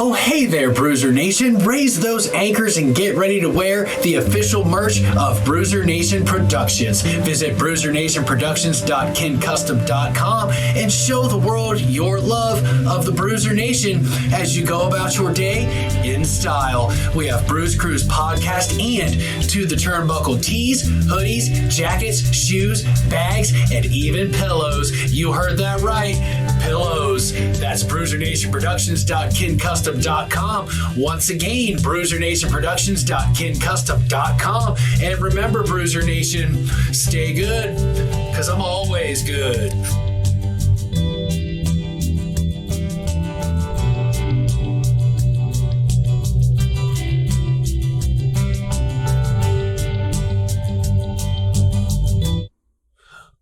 Oh hey there, Bruiser Nation. Raise those anchors and get ready to wear the official merch of Bruiser Nation Productions. Visit bruisernationproductions.kincustom.com and show the world your love of the Bruiser Nation as you go about your day in style. We have Bruise Cruise podcast and To the Turnbuckle tees, hoodies, jackets, shoes, bags, and even pillows. You heard that right. Pillows. That's bruisernationproductions.kincustom.com. Once again, bruisernationproductions.kincustom.com. And remember, Bruiser Nation, stay good, because I'm always good.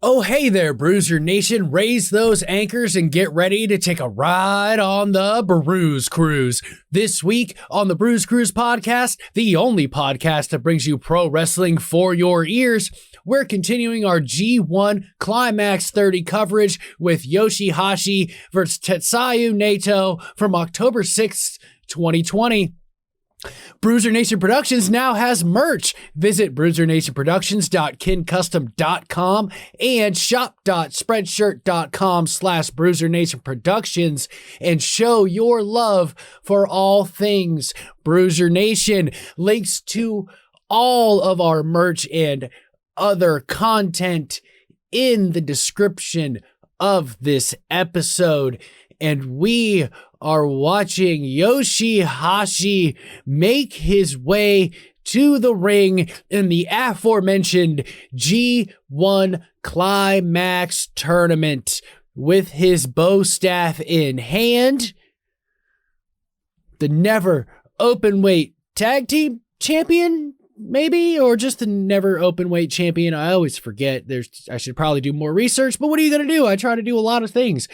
Oh, hey there, Bruiser Nation. Raise those anchors and get ready to take a ride on the BRUZE Cruise. This week on the BRUZE Cruise podcast, the only podcast that brings you pro wrestling for your ears, we're continuing our G1 Climax 30 coverage with Yoshi Hashi versus Tetsayu Naito from October 6th, 2020. Bruiser Nation Productions now has merch. Visit bruisernationproductions.kincustom.com and shop.spreadshirt.com/Bruiser Nation Productions and show your love for all things Bruiser Nation. Links to all of our merch and other content in the description of this episode. And we are watching Yoshi Hashi make his way to the ring in the aforementioned G1 Climax tournament with his bow staff in hand. The never open weight tag team champion, maybe, or just the never open weight champion. I always forget. I should probably do more research, but what are you going to do? I try to do a lot of things.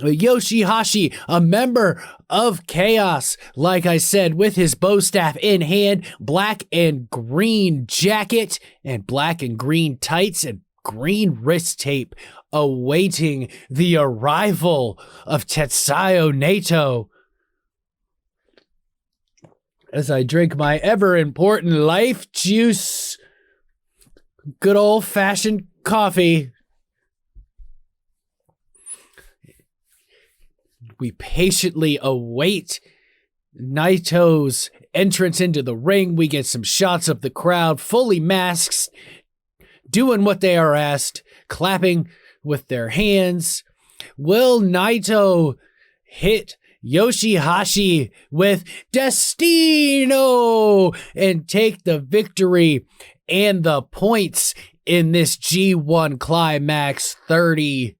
Yoshi Hashi, a member of Chaos, like I said, with his bow staff in hand, black and green jacket, and black and green tights, and green wrist tape, awaiting the arrival of Tetsayu Naito. As I drink my ever-important life juice, good old-fashioned coffee, we patiently await Naito's entrance into the ring. We get some shots of the crowd, fully masked, doing what they are asked, clapping with their hands. Will Naito hit Yoshi Hashi with Destino and take the victory and the points in this G1 Climax 30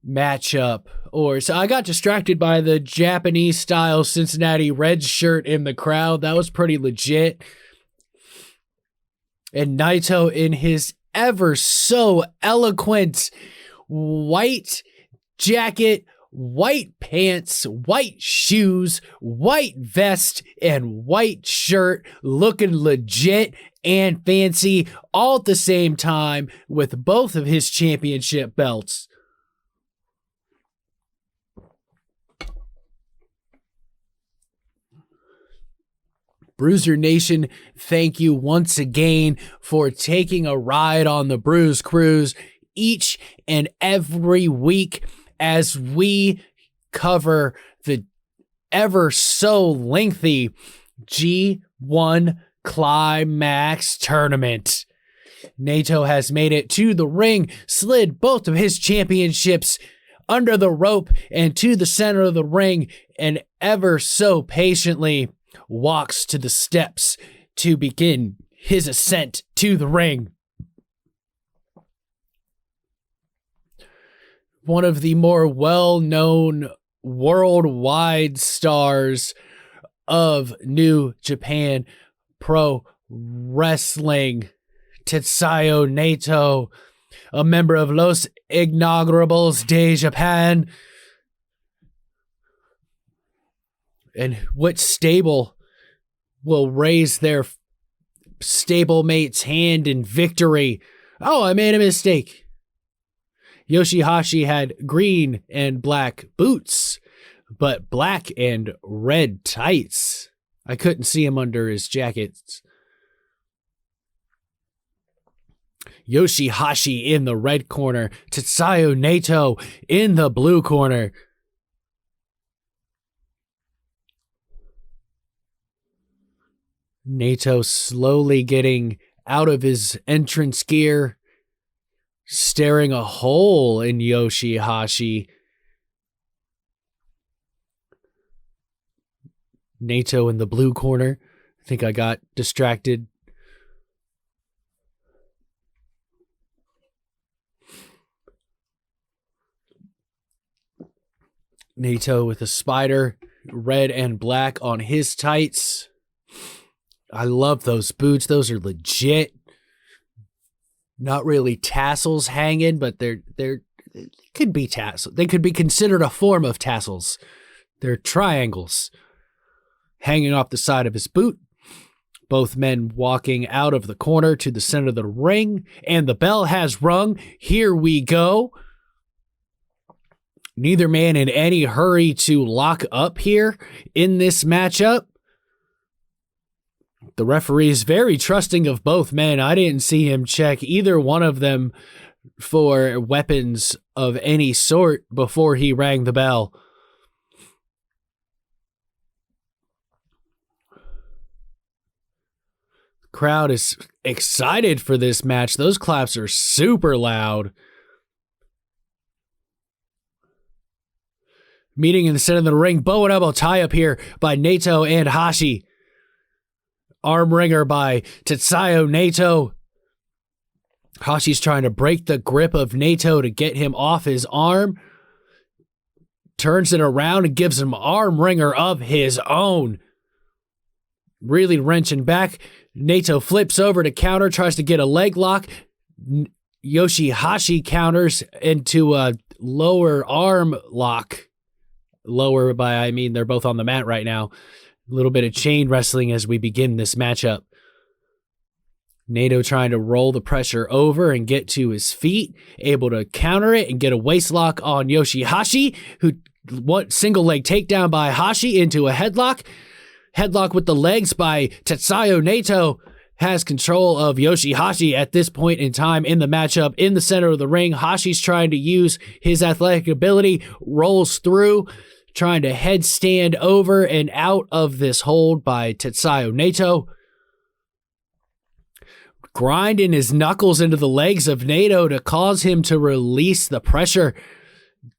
matchup? So I got distracted by the Japanese style Cincinnati Reds shirt in the crowd. That was pretty legit. And Naito in his ever so eloquent white jacket, white pants, white shoes, white vest, and white shirt, looking legit and fancy all at the same time with both of his championship belts. Bruiser Nation, thank you once again for taking a ride on the BRUZE Cruise each and every week as we cover the ever so lengthy G1 Climax tournament. Naito has made it to the ring, slid both of his championships under the rope and to the center of the ring, and ever so patiently walks to the steps to begin his ascent to the ring. One of the more well-known worldwide stars of New Japan Pro Wrestling, Tetsayu Naito, a member of Los Ignorables de Japan. And which stable will raise their stablemate's hand in victory? Oh, I made a mistake. Yoshi Hashi had green and black boots, but black and red tights. I couldn't see him under his jackets. Yoshi Hashi in the red corner, Tetsayu Naito in the blue corner. Naito slowly getting out of his entrance gear, staring a hole in Yoshi Hashi. Naito in the blue corner. I think I got distracted. Naito with a spider, red and black on his tights. I love those boots. Those are legit. Not really tassels hanging, but they're could be tassels. They could be considered a form of tassels. They're triangles hanging off the side of his boot. Both men walking out of the corner to the center of the ring, and the bell has rung. Here we go. Neither man in any hurry to lock up here in this matchup. The referee is very trusting of both men. I didn't see him check either one of them for weapons of any sort before he rang the bell. The crowd is excited for this match. Those claps are super loud. Meeting in the center of the ring, bow and elbow tie up here by Naito and Hashi. Arm wringer by Tetsayu Naito. Hashi's trying to break the grip of Naito to get him off his arm. Turns it around and gives him arm wringer of his own. Really wrenching back. Naito flips over to counter, tries to get a leg lock. Yoshi Hashi counters into a lower arm lock. Lower by, I mean, they're both on the mat right now. A little bit of chain wrestling as we begin this matchup. Naito trying to roll the pressure over and get to his feet, able to counter it and get a waist lock on Yoshi Hashi, who single leg takedown by Hashi into a headlock. Headlock with the legs by Tetsayu Naito. Has control of Yoshi Hashi at this point in time in the matchup in the center of the ring. Hashi's trying to use his athletic ability, rolls through, trying to headstand over and out of this hold by Tetsayu Naito. Grinding his knuckles into the legs of Naito to cause him to release the pressure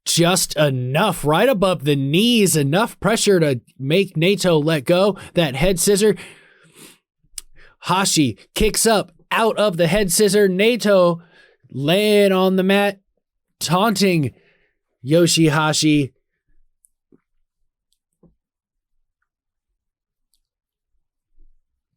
just enough, right above the knees, enough pressure to make Naito let go. That head scissor. Hashi kicks up out of the head scissor. Naito laying on the mat, taunting Yoshi Hashi.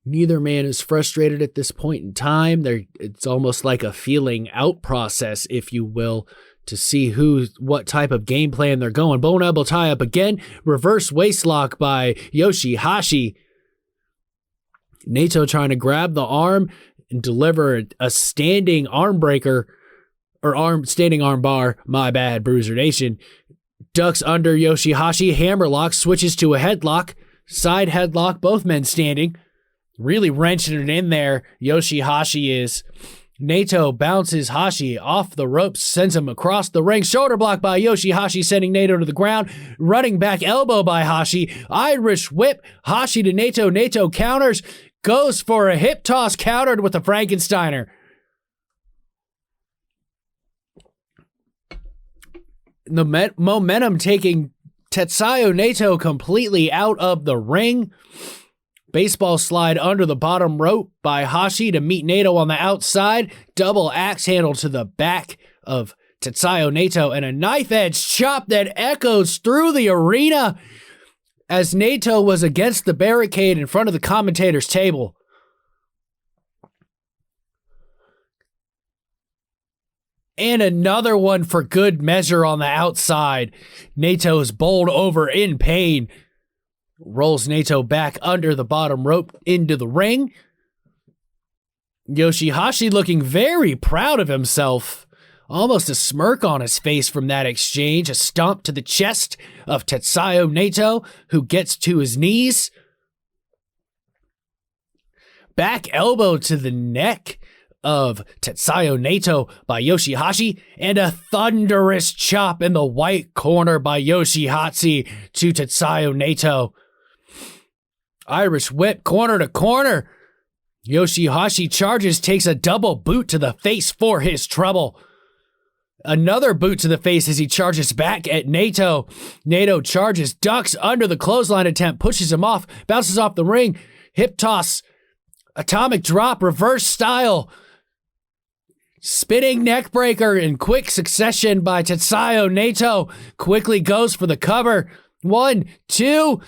Neither man is frustrated at this point in time. It's almost like a feeling out process, if you will, to see what type of game plan they're going. Bone elbow tie up again. Reverse waist lock by Yoshi Hashi. Naito trying to grab the arm and deliver a standing arm breaker, or standing arm bar. My bad, Bruiser Nation. Ducks under Yoshi Hashi. Hammerlock switches to a headlock. Side headlock, both men standing. Really wrenching it in there. Yoshi Hashi is. Naito bounces Hashi off the ropes, sends him across the ring. Shoulder block by Yoshi Hashi, sending Naito to the ground. Running back elbow by Hashi. Irish whip. Hashi to Naito. Naito counters. Goes for a hip toss, countered with a Frankensteiner. The momentum taking Tetsayu Naito completely out of the ring. Baseball slide under the bottom rope by Hashi to meet Naito on the outside. Double axe handle to the back of Tetsayu Naito and a knife edge chop that echoes through the arena as Naito was against the barricade in front of the commentator's table. And another one for good measure on the outside. Naito is bowled over in pain. Rolls Naito back under the bottom rope into the ring. Yoshi Hashi looking very proud of himself. Almost a smirk on his face from that exchange. A stomp to the chest of Tetsayu Naito, who gets to his knees. Back elbow to the neck of Tetsayu Naito by Yoshi Hashi, and a thunderous chop in the white corner by Yoshi Hashi to Tetsayu Naito. Irish whip corner to corner. Yoshi Hashi charges, takes a double boot to the face for his trouble. Another boot to the face as he charges back at Naito. Naito charges, ducks under the clothesline attempt, pushes him off, bounces off the ring, hip toss, atomic drop, reverse style. Spinning neckbreaker in quick succession by Tetsayu Naito. Quickly goes for the cover. 1, 2.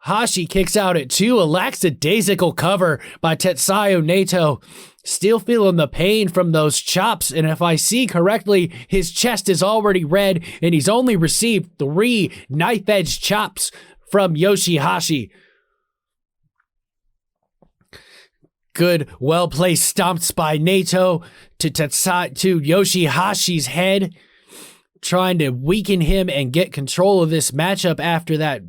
Hashi kicks out at 2. A lackadaisical cover by Tetsayu Naito. Still feeling the pain from those chops. And if I see correctly, his chest is already red and he's only received 3 knife-edge chops from Yoshi Hashi. Good, well-placed stomps by Naito to Yoshi Hashi's head, trying to weaken him and get control of this matchup after that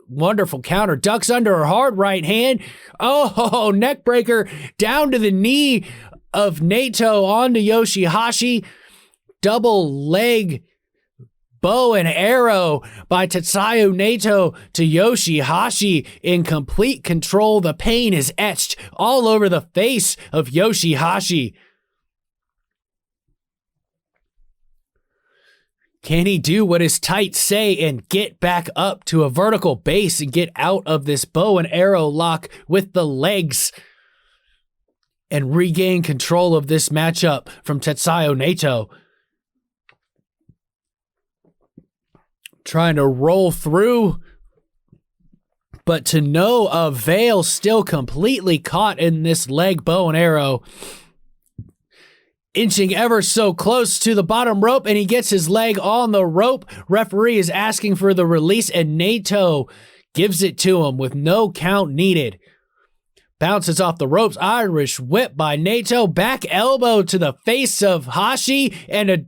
wonderful counter. Ducks under a hard right hand. Oh, neckbreaker down to the knee of Naito onto Yoshi Hashi. Double leg bow and arrow by Tetsayu Naito to Yoshi Hashi in complete control. The pain is etched all over the face of Yoshi Hashi. Can he do what his tights say and get back up to a vertical base and get out of this bow and arrow lock with the legs and regain control of this matchup from Tetsayu Naito? Trying to roll through, but to no avail, still completely caught in this leg bow and arrow. Inching ever so close to the bottom rope, and he gets his leg on the rope. Referee is asking for the release, and Naito gives it to him with no count needed. Bounces off the ropes. Irish whip by Naito. Back elbow to the face of Hashi, and a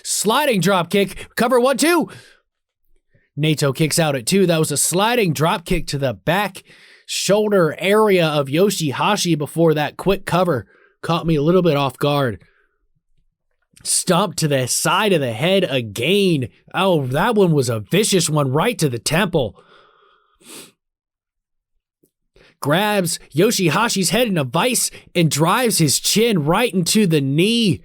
sliding drop kick. Cover 1, 2. Naito kicks out at 2. That was a sliding drop kick to the back shoulder area of Yoshi Hashi before that quick cover. Caught me a little bit off guard. Stomp to the side of the head again. Oh, that one was a vicious one right to the temple. Grabs Yoshi Hashi's head in a vice and drives his chin right into the knee.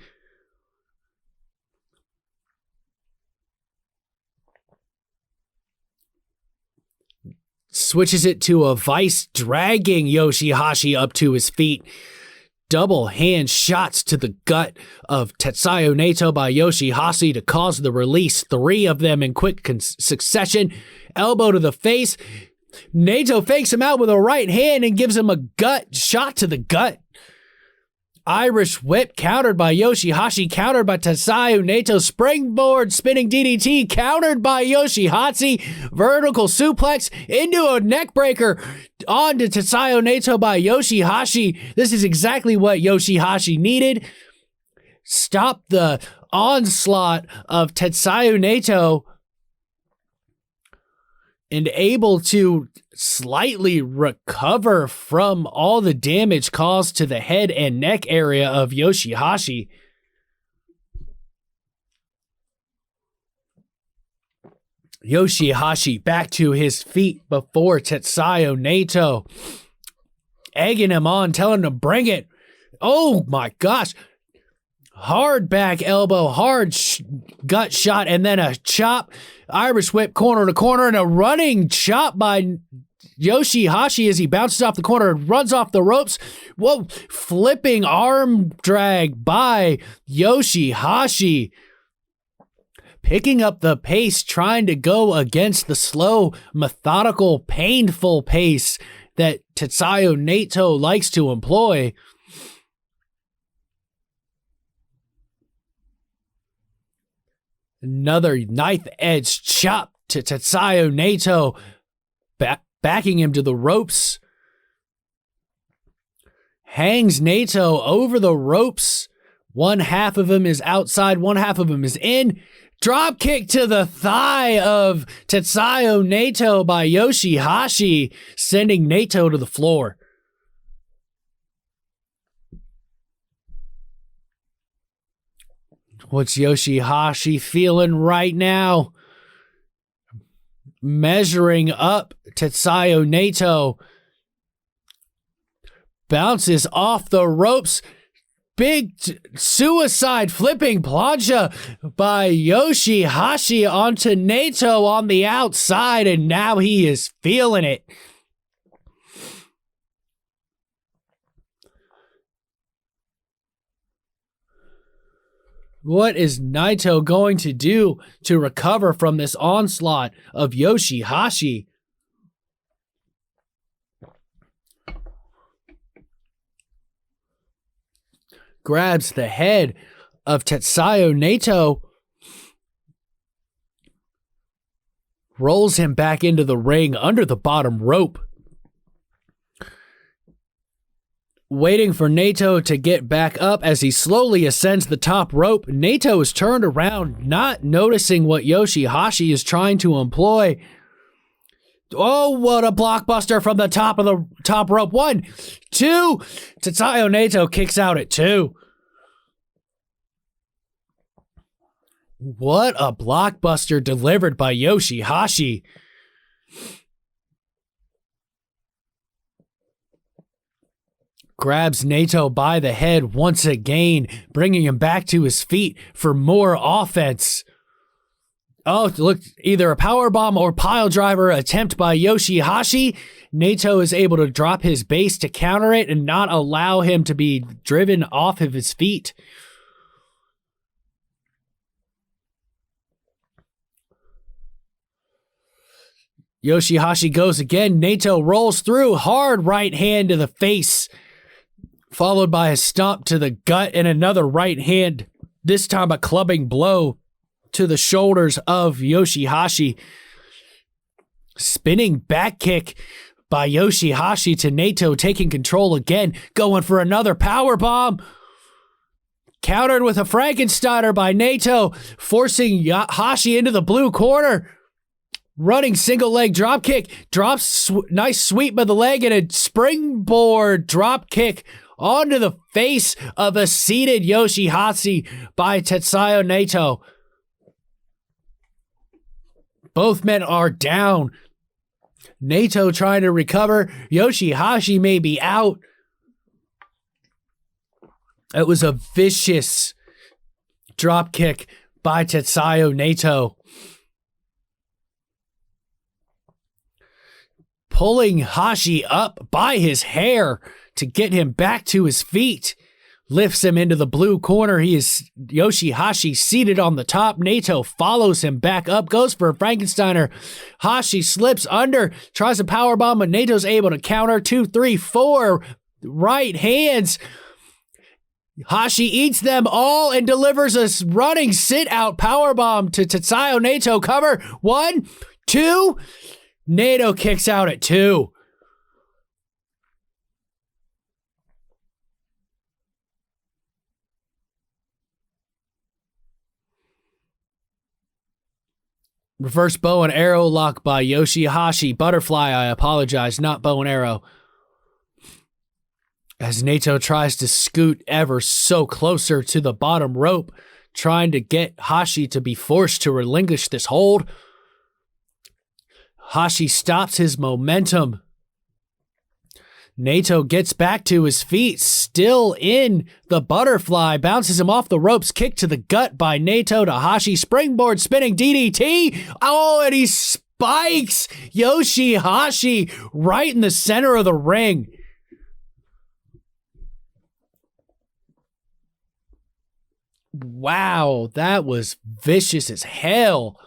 Switches it to a vice, dragging Yoshi Hashi up to his feet. Double hand shots to the gut of Tetsayu Naito by Yoshi Hashi to cause the release. 3 of them in quick succession. Elbow to the face. Naito fakes him out with a right hand and gives him a gut shot to the gut. Irish whip countered by Yoshi Hashi, countered by Tetsayu Naito. Springboard spinning DDT countered by Yoshi Hashi. Vertical suplex into a neckbreaker onto Tetsayu Naito by Yoshi Hashi. This is exactly what Yoshi Hashi needed. Stop the onslaught of Tetsayu Naito. and able to slightly recover from all the damage caused to the head and neck area of Yoshi Hashi. Yoshi Hashi back to his feet before Tetsayu Naito, egging him on, telling him to bring it. Oh my gosh. Hard back elbow, hard gut shot, and then a chop, Irish whip corner to corner, and a running chop by Yoshi Hashi as he bounces off the corner and runs off the ropes. Whoa, flipping arm drag by Yoshi Hashi. Picking up the pace, trying to go against the slow, methodical, painful pace that Tetsayu Naito likes to employ. Another knife edge chop to Tetsayu Naito, backing him to the ropes. Hangs Naito over the ropes. One half of him is outside, one half of him is in. Drop kick to the thigh of Tetsayu Naito by Yoshi Hashi, sending Naito to the floor. What's Yoshi Hashi feeling right now? Measuring up Tetsayu Naito. Bounces off the ropes. Big suicide flipping plancha by Yoshi Hashi onto Naito on the outside, and now he is feeling it. What is Naito going to do to recover from this onslaught of Yoshi Hashi? Grabs the head of Tetsayu Naito, rolls him back into the ring under the bottom rope. Waiting for Naito to get back up as he slowly ascends the top rope. Naito is turned around, not noticing what Yoshi Hashi is trying to employ. Oh, what a blockbuster from the top of the top rope. 1, 2. Tetsayu Naito kicks out at 2. What a blockbuster delivered by Yoshi Hashi. Grabs Naito by the head once again, bringing him back to his feet for more offense. Oh, look, either a powerbomb or pile driver attempt by Yoshi Hashi. Naito is able to drop his base to counter it and not allow him to be driven off of his feet. Yoshi Hashi goes again. Naito rolls through, hard right hand to the face, followed by a stomp to the gut and another right hand, this time a clubbing blow to the shoulders of Yoshi Hashi. Spinning back kick by Yoshi Hashi to Naito, taking control again, going for another power bomb. Countered with a Frankensteiner by Naito, forcing Hashi into the blue corner. Running single leg drop kick, drops nice sweep of the leg and a springboard drop kick onto the face of a seated Yoshi Hashi by Tetsayu Naito. Both men are down. Naito trying to recover. Yoshi Hashi may be out. It was a vicious drop kick by Tetsayu Naito. Pulling Hashi up by his hair to get him back to his feet. Lifts him into the blue corner. He is Yoshi Hashi seated on the top. Naito follows him back up, goes for a Frankensteiner. Hashi slips under, tries a powerbomb, but Nato's able to counter. 2, 3, 4 right hands. Hashi eats them all and delivers a running sit-out powerbomb to Tetsayu Naito. Cover. 1, 2. Naito kicks out at 2. Reverse bow and arrow lock by Yoshi Hashi. Butterfly, I apologize, not bow and arrow. As Naito tries to scoot ever so closer to the bottom rope, trying to get Hashi to be forced to relinquish this hold. Hashi stops his momentum. Naito gets back to his feet, still in the butterfly, bounces him off the ropes, kick to the gut by Naito to Hashi, springboard spinning DDT. Oh, and he spikes Yoshi Hashi right in the center of the ring. Wow, that was vicious as hell.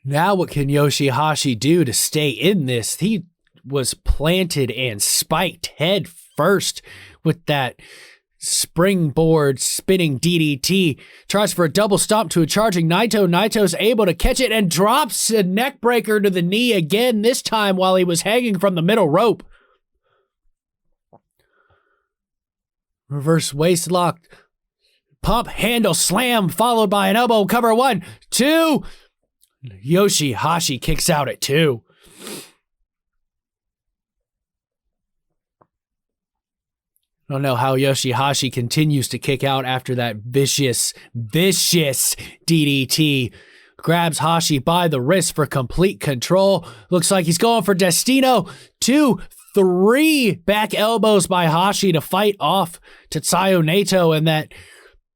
Now what can Yoshi Hashi do to stay in this? He was planted and spiked head first with that springboard spinning DDT. Tries for a double stomp to a charging Naito. Naito's able to catch it and drops a neck breaker to the knee again, this time while he was hanging from the middle rope. Reverse waist lock. Pump handle slam followed by an elbow cover. 1, 2. Yoshi Hashi kicks out at 2. I don't know how Yoshi Hashi continues to kick out after that vicious DDT. Grabs Hashi by the wrist for complete control. Looks like he's going for Destino. 2, 3 back elbows by Hashi to fight off Tetsayu Naito, and that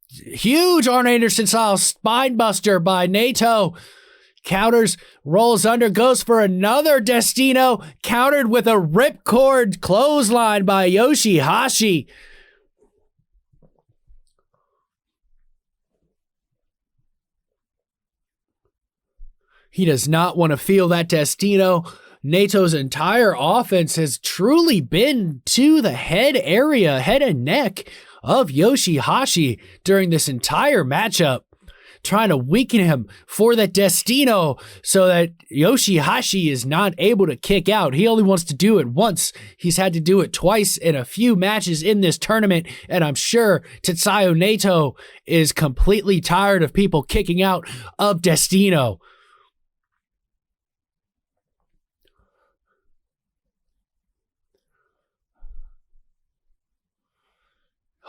huge Arn Anderson style spine buster by Naito. Counters, rolls under, goes for another Destino, countered with a ripcord clothesline by Yoshi Hashi. He does not want to feel that Destino. Nato's entire offense has truly been to the head area, head and neck of Yoshi Hashi during this entire matchup, trying to weaken him for that Destino so that Yoshi Hashi is not able to kick out. He only wants to do it once. He's had to do it twice in a few matches in this tournament, and I'm sure Tetsayu Naito is completely tired of people kicking out of Destino.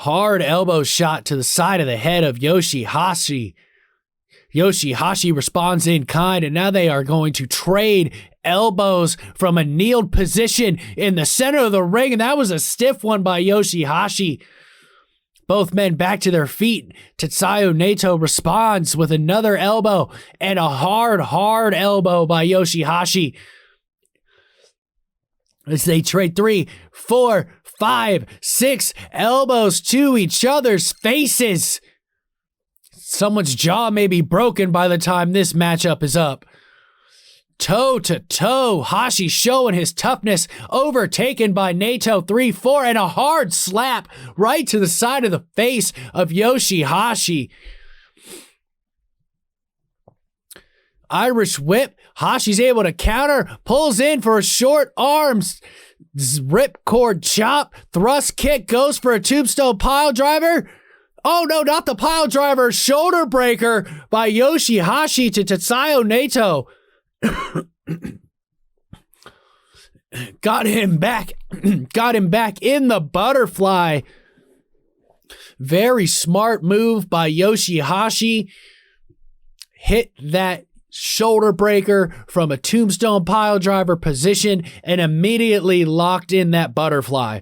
Hard elbow shot to the side of the head of Yoshi Hashi. Yoshi Hashi responds in kind, and now they are going to trade elbows from a kneeled position in the center of the ring, and that was a stiff one by Yoshi Hashi. Both men back to their feet. Tetsayu Naito responds with another elbow and a hard elbow by Yoshi Hashi. As they trade 3, 4, 5, 6 elbows to each other's faces. Someone's jaw may be broken by the time this matchup is up. Toe to toe, Hashi showing his toughness, overtaken by Naito. 3, 4, and a hard slap right to the side of the face of Yoshi Hashi. Irish whip, Hashi's able to counter, pulls in for a short arms, ripcord chop, thrust kick, goes for a tombstone pile driver. Oh no, not the pile driver, shoulder breaker by Yoshi Hashi to Tetsayu Naito. Got him back in the butterfly. Very smart move by Yoshi Hashi. Hit that shoulder breaker from a tombstone pile driver position and immediately locked in that butterfly.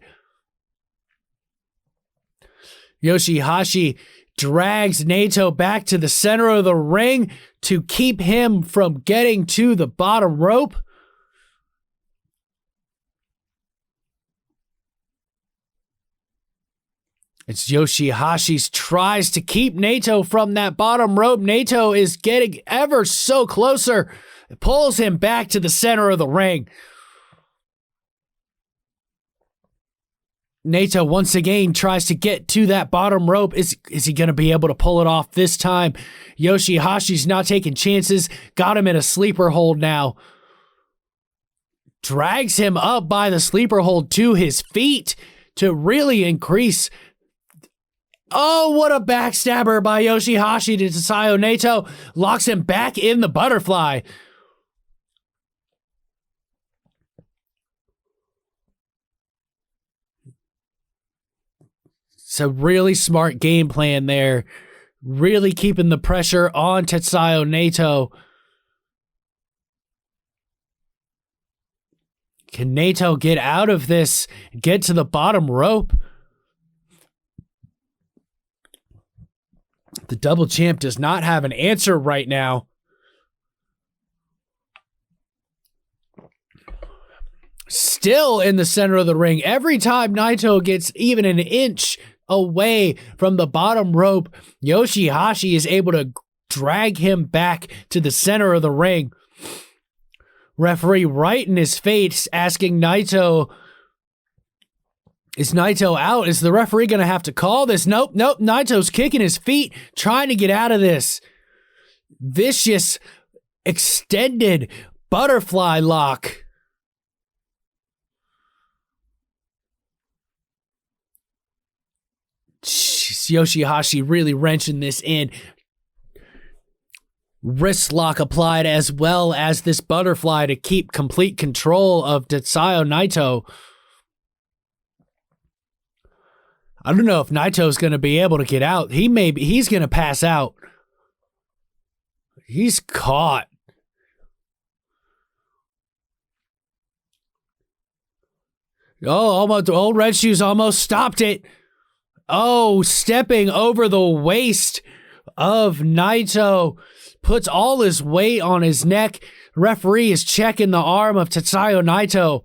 Yoshi Hashi drags Naito back to the center of the ring to keep him from getting to the bottom rope. It's Yoshi Hashi's tries to keep Naito from that bottom rope. Naito is getting ever so closer. It pulls him back to the center of the ring. Naito once again tries to get to that bottom rope. Is he going to be able to pull it off this time? Yoshi Hashi's not taking chances. Got him in a sleeper hold now. drags him up by the sleeper hold to his feet to really increase. Oh, what a backstabber by Yoshi Hashi to Tetsayu Naito. Locks him back in the butterfly. It's a really smart game plan there. Really keeping the pressure on Tetsayu Naito. Can Naito get out of this? Get to the bottom rope? The double champ does not have an answer right now. Still in the center of the ring. Every time Naito gets even an inch away from the bottom rope, Yoshi Hashi is able to drag him back to the center of the ring. Referee right in his face asking Naito, is Naito out? Is the referee going to have to call this? Nope. Naito's kicking his feet, trying to get out of this. Vicious, extended butterfly lock. Jeez, Yoshi Hashi really wrenching this in. Wrist lock applied as well as this butterfly to keep complete control of Tetsayu Naito. I don't know if Naito's going to be able to get out. He's going to pass out. He's caught. Oh, almost, old Red Shoes almost stopped it. Oh, stepping over the waist of Naito. Puts all his weight on his neck. Referee is checking the arm of Tetsayu Naito.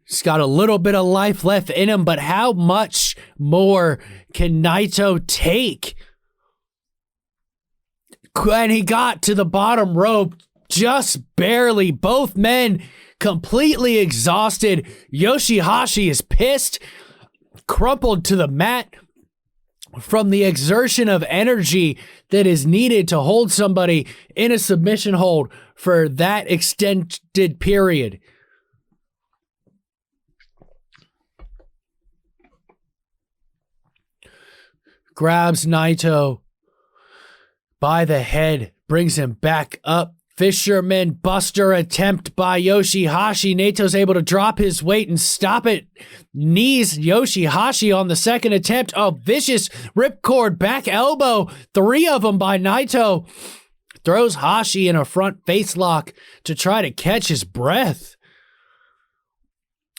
He's got a little bit of life left in him, but how much more can Naito take? And he got to the bottom rope just barely. Both men completely exhausted. Yoshi Hashi is pissed, crumpled to the mat from the exertion of energy that is needed to hold somebody in a submission hold for that extended period. Grabs Naito by the head, brings him back up. Fisherman Buster attempt by Yoshi Hashi. Naito's able to drop his weight and stop it. Knees Yoshi Hashi on the second attempt. A vicious ripcord back elbow. 3 of them by Naito. Throws Hashi in a front face lock to try to catch his breath.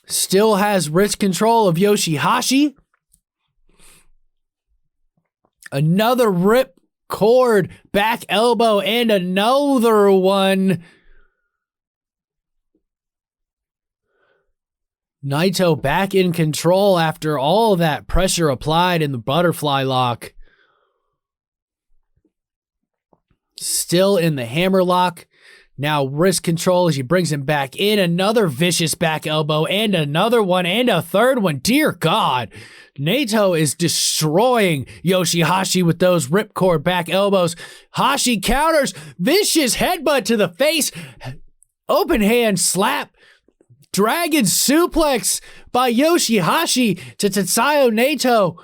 Still has wrist control of Yoshi Hashi. Another rip cord, back elbow, and another one. Naito back in control after all that pressure applied in the butterfly lock. Still in the hammer lock. Now wrist control as he brings him back in. Another vicious back elbow and another one and a third one. Dear God, Naito is destroying Yoshi Hashi with those ripcord back elbows. Hashi counters. Vicious headbutt to the face. Open hand slap. Dragon suplex by Yoshi Hashi to Tetsayu Naito.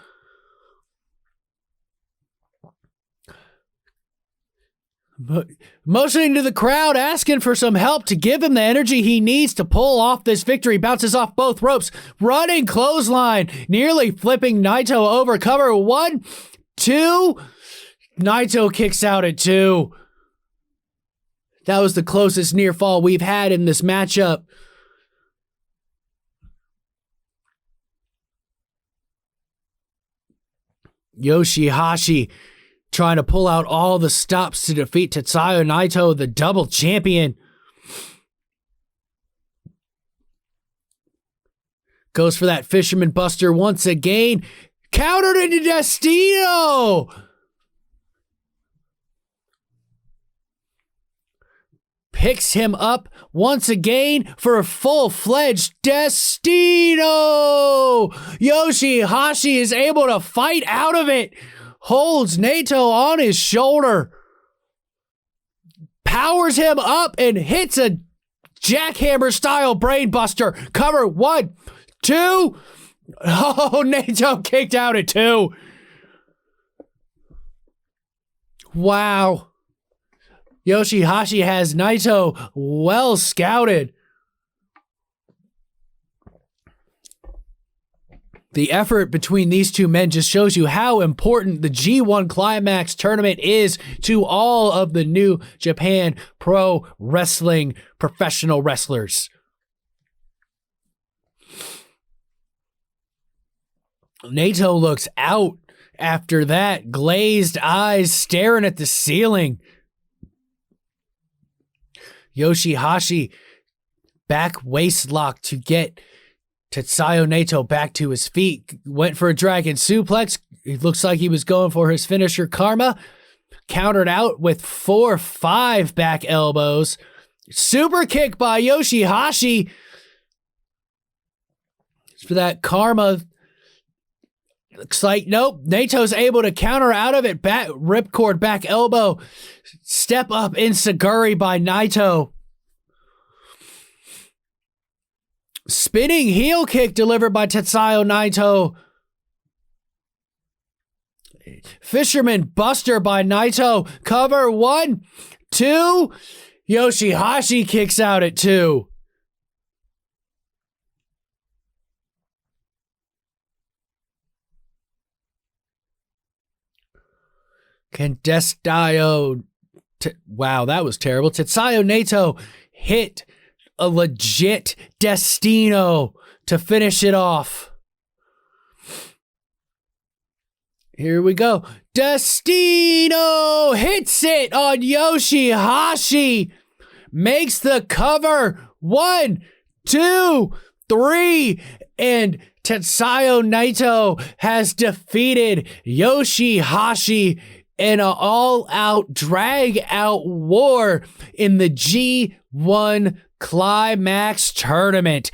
Motioning to the crowd, asking for some help to give him the energy he needs to pull off this victory. Bounces off both ropes. Running clothesline. Nearly flipping Naito over. Cover 1, 2. Naito kicks out at 2. That was the closest near fall we've had in this matchup. Yoshi Hashi trying to pull out all the stops to defeat Tetsayu Naito, the double champion. Goes for that Fisherman Buster once again. Countered into Destino. Picks him up once again for a full-fledged Destino. Yoshi Hashi is able to fight out of it. Holds Naito on his shoulder. powers him up and hits a jackhammer style brainbuster. Cover 1, 2. Oh, Naito kicked out at 2. Wow. Yoshi Hashi has Naito well scouted. The effort between these two men just shows you how important the G1 Climax tournament is to all of the New Japan Pro Wrestling professional wrestlers. Naito looks out after that, glazed eyes staring at the ceiling. Yoshi Hashi back waist lock to get Tetsayu Naito back to his feet. Went for a dragon suplex. It looks like he was going for his finisher Karma. Countered out with 4-5 back elbows. Super kick by Yoshi Hashi. For that Karma. Looks like, nope. Naito's able to counter out of it. Back ripcord back elbow. Step up enziguri by Naito. Spinning heel kick delivered by Tetsayu Naito. Fisherman Buster by Naito. Cover 1, 2. Yoshi Hashi kicks out at 2. Can TESTAYU... Wow, that was terrible. Tetsayu Naito hit a legit Destino to finish it off. Here we go. Destino hits it on Yoshi Hashi. Makes the cover. 1, 2, 3. And Tetsayu Naito has defeated Yoshi Hashi in an all-out, drag-out war in the G1 Climax tournament.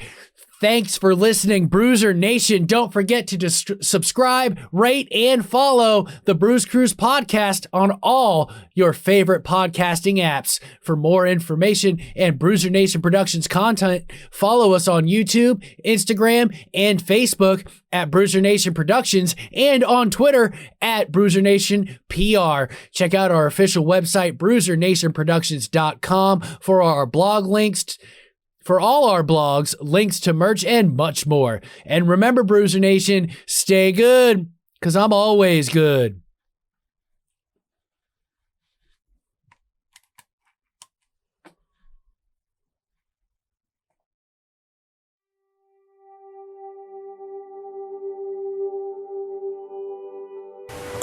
Thanks for listening, Bruiser Nation. Don't forget to subscribe, rate, and follow the Bruise Cruise podcast on all your favorite podcasting apps. For more information and Bruiser Nation Productions content, follow us on YouTube, Instagram, and Facebook at Bruiser Nation Productions and on Twitter at Bruiser Nation PR. Check out our official website, BruiserNationProductions.com, for our blog links. For all our blogs, links to merch, and much more. And remember, Bruiser Nation, stay good, because I'm always good.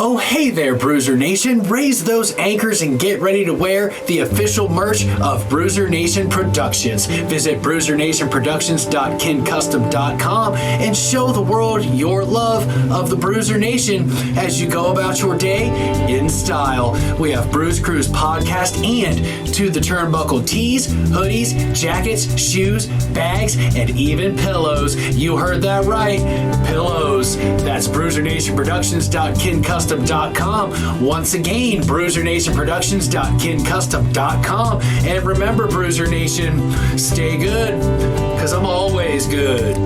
Oh, hey there, Bruiser Nation. Raise those anchors and get ready to wear the official merch of Bruiser Nation Productions. Visit BruiserNationProductions.KinCustom.com and show the world your love of the Bruiser Nation as you go about your day in style. We have Bruise Cruise podcast and To the Turnbuckle tees, hoodies, jackets, shoes, bags, and even pillows. You heard that right. Pillows. That's BruiserNationProductions.KinCustom.com. Once again, BruiserNationProductions.KinCustom.com. And remember, Bruiser Nation, stay good, because I'm always good.